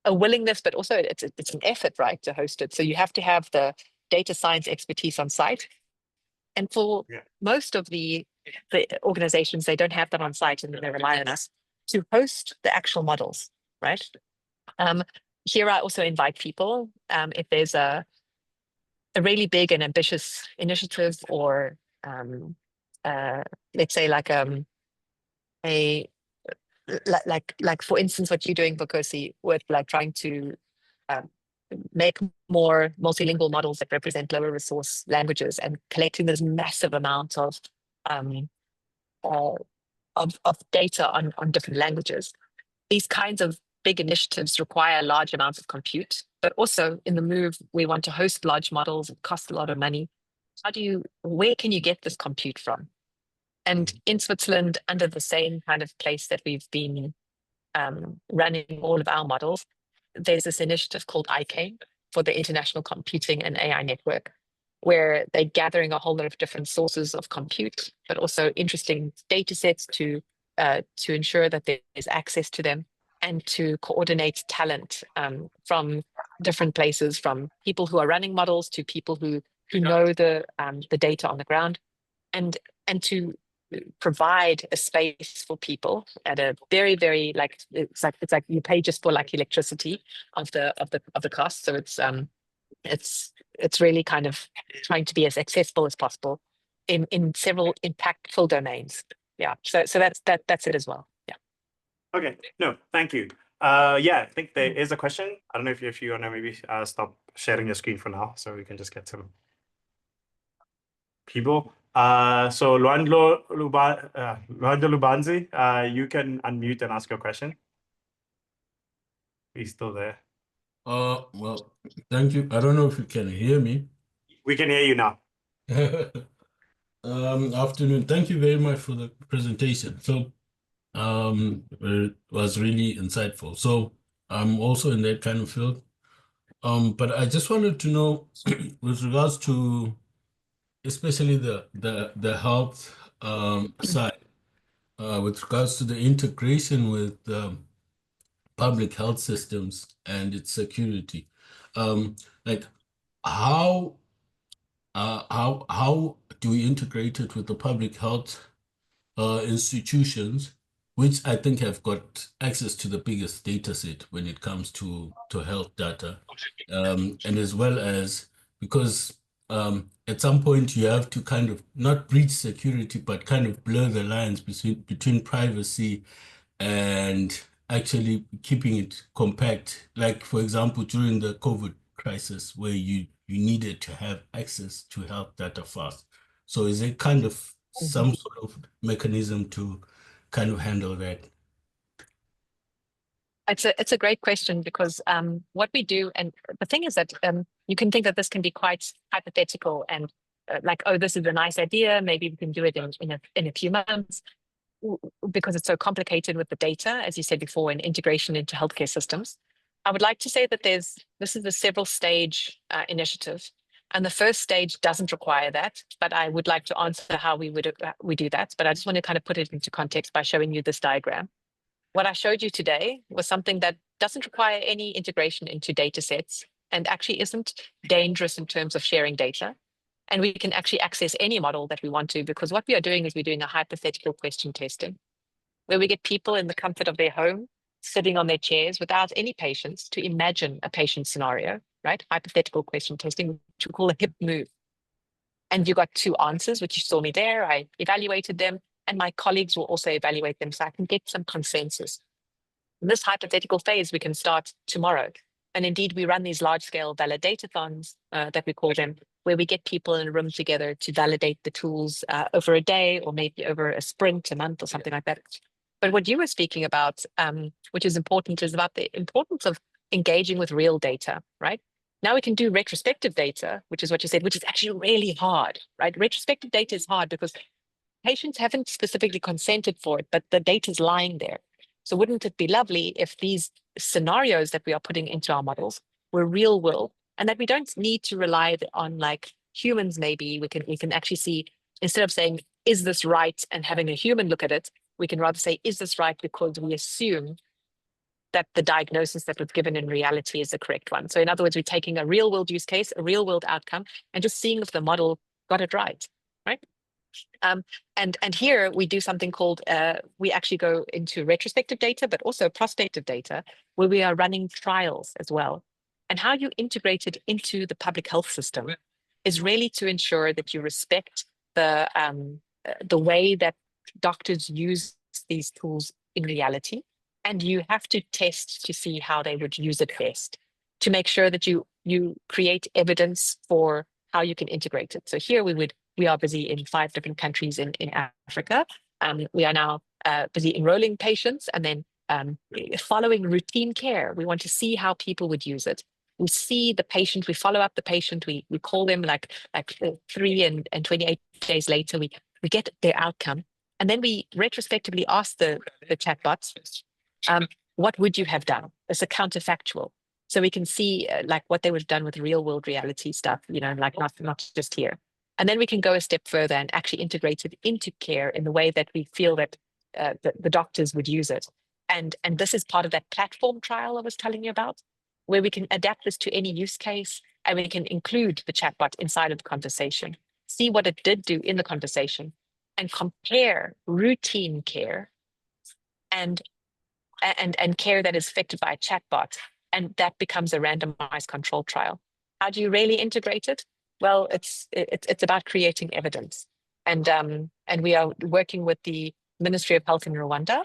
willingness, but also it's an effort, right, to host it. So you have to have the data science expertise on site, and for most of the organizations, they don't have that on site, and they rely on us to host the actual models, right? Here I also invite people, if there's a really big and ambitious initiative, or let's say like like for instance what you're doing, Vukosi, with like trying to make more multilingual models that represent lower resource languages and collecting this massive amount of data on different languages. These kinds of big initiatives require large amounts of compute, but also in the MOOVE, we want to host large models. It costs a lot of money. Where can you get this compute from? And in Switzerland, under the same kind of place that we've been running all of our models, there's this initiative called ICANN for the International Computing and AI Network, where they're gathering a whole lot of different sources of compute, but also interesting data sets to ensure that there's access to them, and to coordinate talent from different places, from people who are running models to people who know the data on the ground, and to provide a space for people at a very, very it's like you pay just for like electricity of the cost. So it's really kind of trying to be as accessible as possible in several impactful domains. Yeah. So that's it as well. Yeah. Okay. No, thank you. Yeah, I think there is a question. I don't know if you want to maybe stop sharing your screen for now, so we can just get some people. So Luando Lubanzi, you can unmute and ask your question. He's still there. Well, thank you. I don't know if you can hear me. We can hear you now. Afternoon. Thank you very much for the presentation. So it was really insightful. So I'm also in that kind of field. But I just wanted to know, with regards to especially the health side, with regards to the integration with public health systems and its security, like how do we integrate it with the public health institutions, which I think have got access to the biggest data set when it comes to health data, and as well as because at some point you have to kind of not breach security, but kind of blur the lines between privacy and actually keeping it compact. Like, for example, during the COVID crisis, where you needed to have access to health data fast. So is it kind of some sort of mechanism to kind of handle that? It's a great question, because what we do, and the thing is that you can think that this can be quite hypothetical and like, oh, this is a nice idea, maybe we can do it in a few months, because it's so complicated with the data, as you said before, and integration into healthcare systems. I would like to say that this is a several stage initiative, and the first stage doesn't require that, but I would like to answer how we do that. But I just want to kind of put it into context by showing you this diagram. What I showed you today was something that doesn't require any integration into data sets and actually isn't dangerous in terms of sharing data. And we can actually access any model that we want to, because what we are doing is we're doing a hypothetical question testing, where we get people in the comfort of their home, sitting on their chairs without any patients, to imagine a patient scenario, right? Hypothetical question testing, which we call a HIP MOOVE. And you got two answers, which you saw me there. I evaluated them, and my colleagues will also evaluate them so I can get some consensus. In this hypothetical phase, we can start tomorrow. And indeed, we run these large-scale validatathons, that we call them, where we get people in a room together to validate the tools over a day, or maybe over a sprint, a month, or something like that. But what you were speaking about, which is important, is about the importance of engaging with real data, right? Now we can do retrospective data, which is what you said, which is actually really hard, right? Retrospective data is hard because patients haven't specifically consented for it, but the data is lying there. So wouldn't it be lovely if these scenarios that we are putting into our models were real world, and that we don't need to rely on like humans? Maybe we can actually see, instead of saying, is this right, and having a human look at it, we can rather say, is this right, because we assume that the diagnosis that was given in reality is the correct one. So in other words, we're taking a real world use case, a real world outcome, and just seeing if the model got it right, right? And here we do something called, we actually go into retrospective data, but also prospective data, where we are running trials as well. And how you integrate it into the public health system is really to ensure that you respect the way that doctors use these tools in reality. And you have to test to see how they would use it best, to make sure that you create evidence for how you can integrate it. So here we are busy in 5 different countries in Africa. We are now busy enrolling patients, and then following routine care. We want to see how people would use it. We see the patient, we follow up the patient, we call them like 3 and 28 days later, we get their outcome. And then we retrospectively ask the chatbots, what would you have done as a counterfactual? So we can see like what they would have done with real world reality stuff, you know, like not just here. And then we can go a step further and actually integrate it into care in the way that we feel that the doctors would use it. And this is part of that platform trial I was telling you about, where we can adapt this to any use case, and we can include the chatbot inside of the conversation, see what it did do in the conversation, and compare routine care and care that is affected by a chatbot. And that becomes a randomized control trial. How do you really integrate it? Well, it's about creating evidence. And we are working with the Ministry of Health in Rwanda,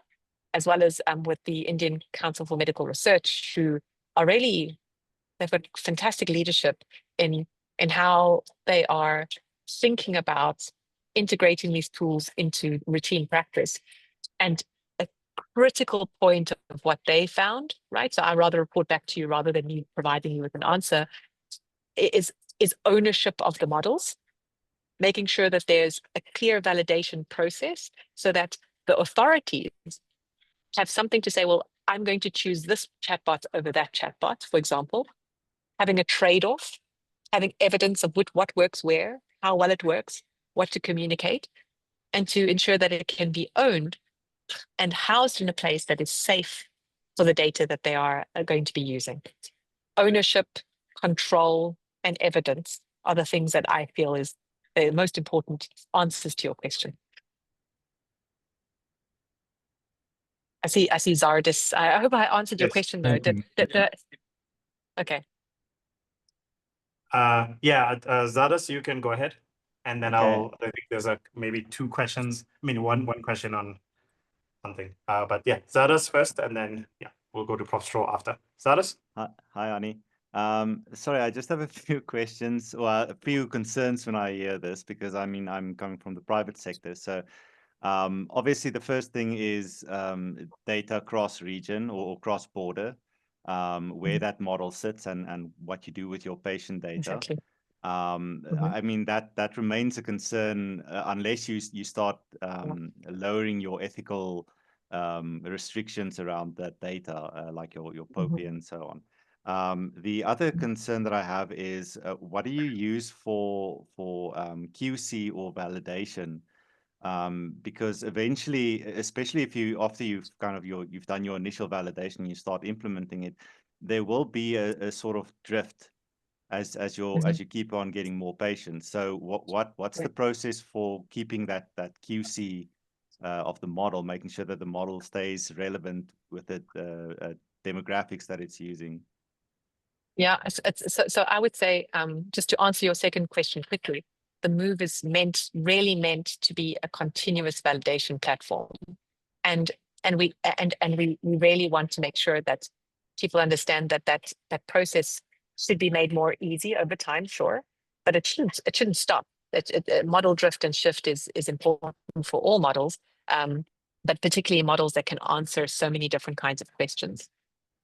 as well as with the Indian Council for Medical Research, who are really, they've got fantastic leadership in how they are thinking about integrating these tools into routine practice. And a critical point of what they found, right? So I rather report back to you rather than me providing you with an answer, is ownership of the models, making sure that there's a clear validation process so that the authorities have something to say, well, I'm going to choose this chatbot over that chatbot, for example, having a trade-off, having evidence of what works where, how well it works, what to communicate, and to ensure that it can be owned and housed in a place that is safe for the data that they are going to be using. Ownership, control, and evidence are the things that I feel is the most important answers to your question. I see Zardis. I hope I answered your question though. Okay. Zadas, you can go ahead, and then Okay. I think there's maybe two questions. I mean, one question on something. But yeah, Zadas first, and then we'll go to Prof Straw after. Zadas? Hi, Ani. Sorry, I just have a few questions or a few concerns when I hear this, because I mean, I'm coming from the private sector. So obviously the first thing is data cross-region or cross-border, where that model sits and what you do with your patient data. Exactly. I mean, that remains a concern unless you start lowering your ethical restrictions around that data, like your POPI and so on. The other concern that I have is what do you use for QC or validation? Because eventually, especially if after you've you've done your initial validation, you start implementing it, there will be a sort of drift as you keep on getting more patients. So what's the process for keeping that QC of the model, making sure that the model stays relevant with the demographics that it's using? Yeah, so I would say, just to answer your second question quickly, the MOOVE is really meant to be a continuous validation platform, and we really want to make sure that people understand that process should be made more easy over time, sure, but it shouldn't stop. Model drift and shift is important for all models, but particularly models that can answer so many different kinds of questions.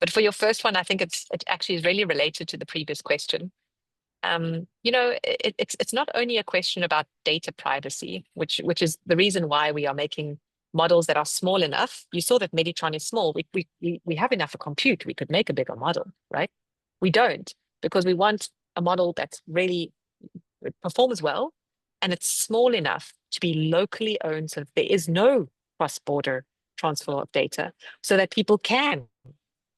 But for your first one, I think it actually is really related to the previous question. It's not only a question about data privacy, which is the reason why we are making models that are small enough. You saw that Meditron is small. We have enough to compute. We could make a bigger model, right? We don't, because we want a model that really performs well, and it's small enough to be locally owned, so that there is no cross-border transfer of data, so that people can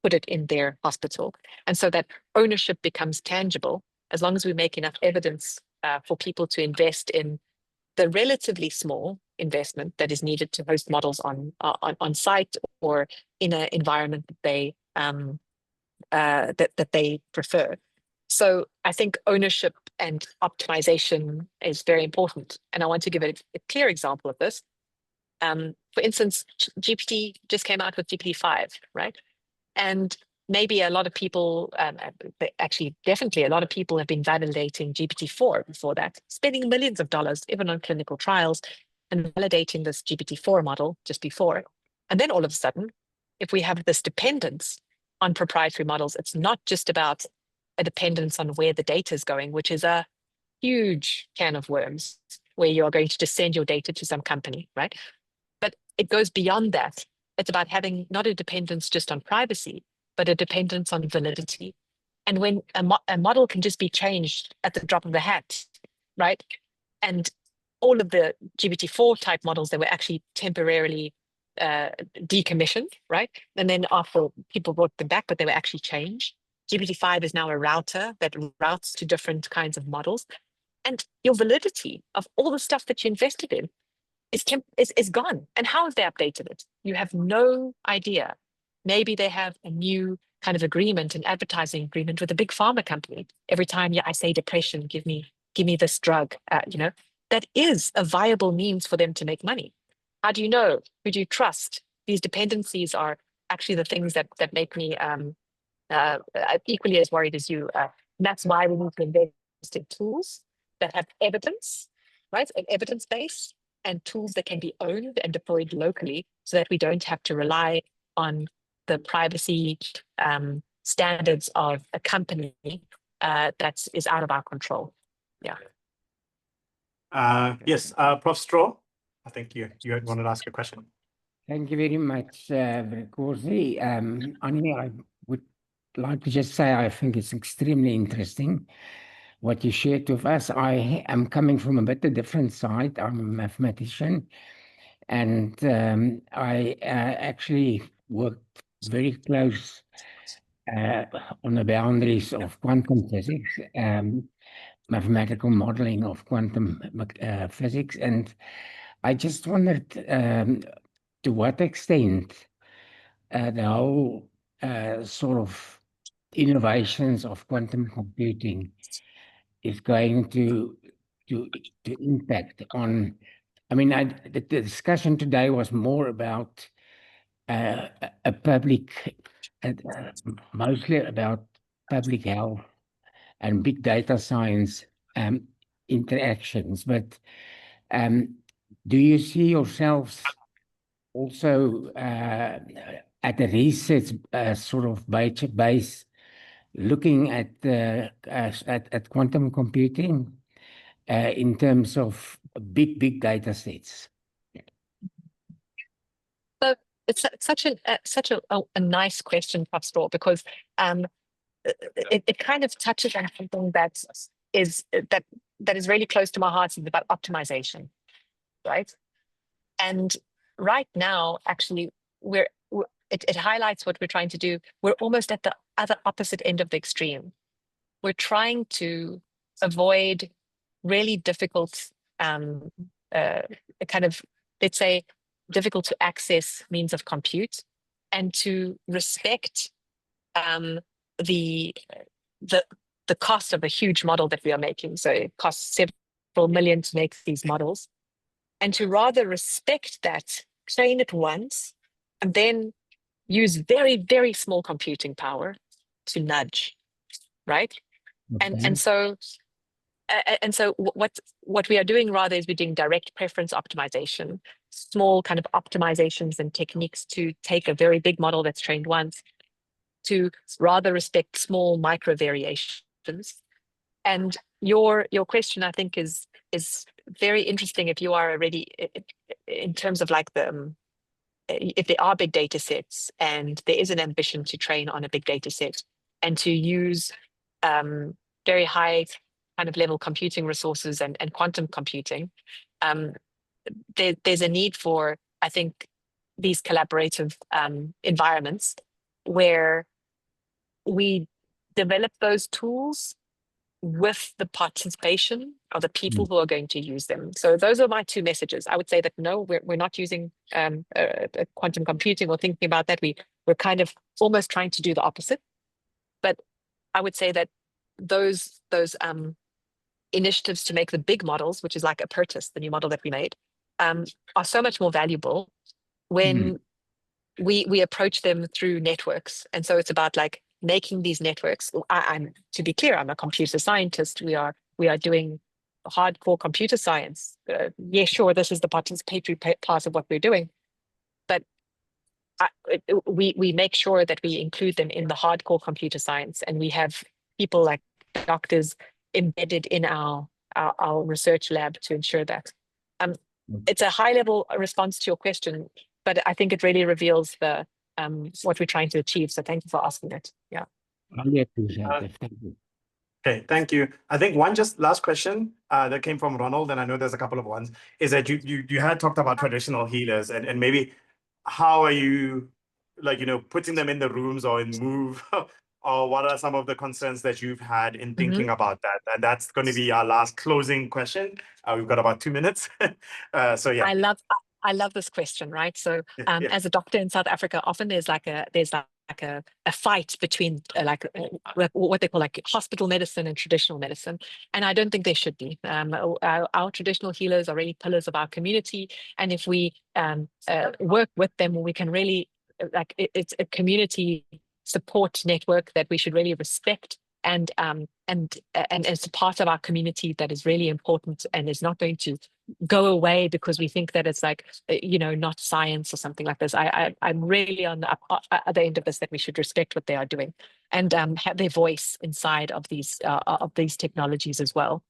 put it in their hospital, and so that ownership becomes tangible, as long as we make enough evidence for people to invest in the relatively small investment that is needed to host models on site or in an environment that they prefer. So I think ownership and optimization is very important, and I want to give a clear example of this. For instance, GPT just came out with GPT-5, right? And maybe a lot of people, actually, definitely a lot of people have been validating GPT-4 before that, spending millions of dollars, even on clinical trials, and validating this GPT-4 model just before. And then all of a sudden, if we have this dependence on proprietary models, it's not just about a dependence on where the data is going, which is a huge can of worms, where you are going to just send your data to some company, right? But it goes beyond that. It's about having not a dependence just on privacy, but a dependence on validity. And when a model can just be changed at the drop of a hat, right? And all of the GPT-4 type models that were actually temporarily decommissioned, right? And then after people brought them back, but they were actually changed. GPT-5 is now a router that routes to different kinds of models. And your validity of all the stuff that you invested in is gone. And how have they updated it? You have no idea. Maybe they have a new kind of agreement, an advertising agreement with a big pharma company. Every time I say depression, give me this drug, that is a viable means for them to make money. How do you know? Who do you trust? These dependencies are actually the things that make me equally as worried as you. And that's why we need to invest in tools that have evidence, right? An evidence base, and tools that can be owned and deployed locally, so that we don't have to rely on the privacy standards of a company that is out of our control. Yeah. Yes, Prof Straw, I think you wanted to ask a question. Thank you very much, Corsi. Annie, I would like to just say I think it's extremely interesting what you shared with us. I am coming from a bit of different side. I'm a mathematician, and I actually worked very close on the boundaries of quantum physics, mathematical modeling of quantum physics, and I just wondered to what extent the whole sort of innovations of quantum computing is going to impact on. I mean, the discussion today was more about a public, mostly about public health and big data science interactions. But do you see yourselves also at the research sort of base looking at quantum computing in terms of big data sets? So it's such a nice question, Prof Straw, because it kind of touches on something that is really close to my heart. It's about optimization, right? And right now, actually, it highlights what we're trying to do. We're almost at the other opposite end of the extreme. We're trying to avoid really difficult, kind of, let's say, difficult to access means of compute, and to respect the cost of a huge model that we are making. So it costs several million to make these models, and to rather respect that, train it once, and then use very, very small computing power to nudge, right? Okay. And so what we are doing rather is we're doing direct preference optimization, small kind of optimizations and techniques to take a very big model that's trained once, to rather respect small micro variations. And your question, I think, is very interesting if you are already in terms of like the if there are big data sets and there is an ambition to train on a big data set and to use very high kind of level computing resources and quantum computing, there's a need for, I think, these collaborative environments where we develop those tools with the participation of the people who are going to use them. So those are my two messages. I would say that no, we're not using quantum computing or thinking about that. We're kind of almost trying to do the opposite. But I would say that those initiatives to make the big models, which is like Apertus, the new model that we made, are so much more valuable when we approach them through networks. And so it's about like making these networks. I'm to be clear, I'm a computer scientist. We are doing hardcore computer science. Yeah, sure, this is the participatory part of what we're doing, but we make sure that we include them in the hardcore computer science, and we have people like doctors embedded in our research lab to ensure that. It's a high level response to your question, but I think it really reveals the what we're trying to achieve. So thank you for asking it. Yeah. Really appreciate it. Thank you. Okay, thank you. I think one just last question that came from Ronald, and I know there's a couple of ones, is that you had talked about traditional healers, and maybe how are you, like, putting them in the rooms or in MOOVE, or what are some of the concerns that you've had in thinking about that? And that's going to be our last closing question. We've got about 2 minutes. So yeah. I love this question, right? So as a doctor in South Africa, often there's like a fight between what they call like hospital medicine and traditional medicine. And I don't think there should be. Our traditional healers are really pillars of our community. And if we work with them, we can really, like, it's a community support network that we should really respect. And it's a part of our community that is really important and is not going to go away because we think that it's like, not science or something like this. I'm really on the other end of this, that we should respect what they are doing and have their voice inside of these technologies as well.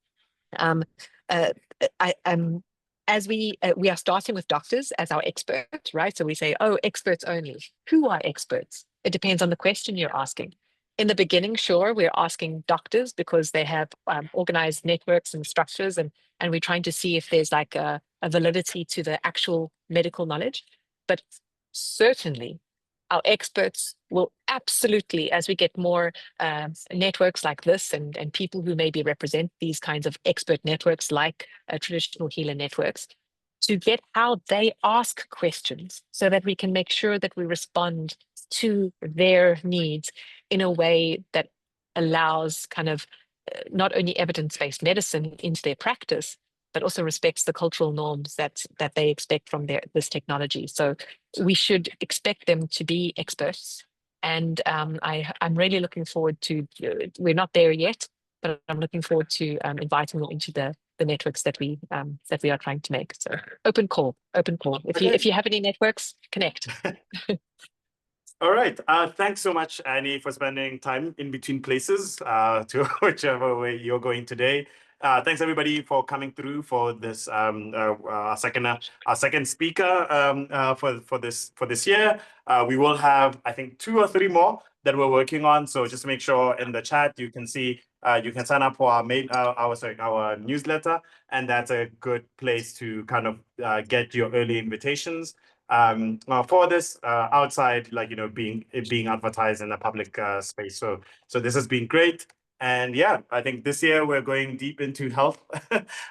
As we are starting with doctors as our experts, right? So we say, oh, experts only. Who are experts? It depends on the question you're asking. In the beginning, sure, we're asking doctors because they have organized networks and structures, and we're trying to see if there's like a validity to the actual medical knowledge. But certainly, our experts will absolutely, as we get more networks like this and people who maybe represent these kinds of expert networks like traditional healer networks, to get how they ask questions so that we can make sure that we respond to their needs in a way that allows kind of not only evidence-based medicine into their practice, but also respects the cultural norms that they expect from this technology. So we should expect them to be experts. And I'm really looking forward to, we're not there yet, but I'm looking forward to inviting them into the networks that we are trying to make. So open call. If you have any networks, connect. All right. Thanks so much, Annie, for spending time in between places to whichever way you're going today. Thanks everybody for coming through for this our second speaker for this year. We will have, I think, 2 or 3 more that we're working on. So just make sure in the chat you can see you can sign up for our newsletter, and that's a good place to kind of get your early invitations for this outside, like, you know, being advertised in the public space. So this has been great. And yeah, I think this year we're going deep into health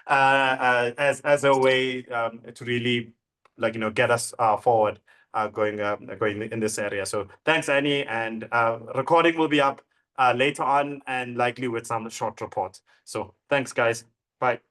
as a way to really, like, you know, get us forward going in this area. So thanks, Annie, and recording will be up later on, and likely with some short reports. So thanks, guys. Bye.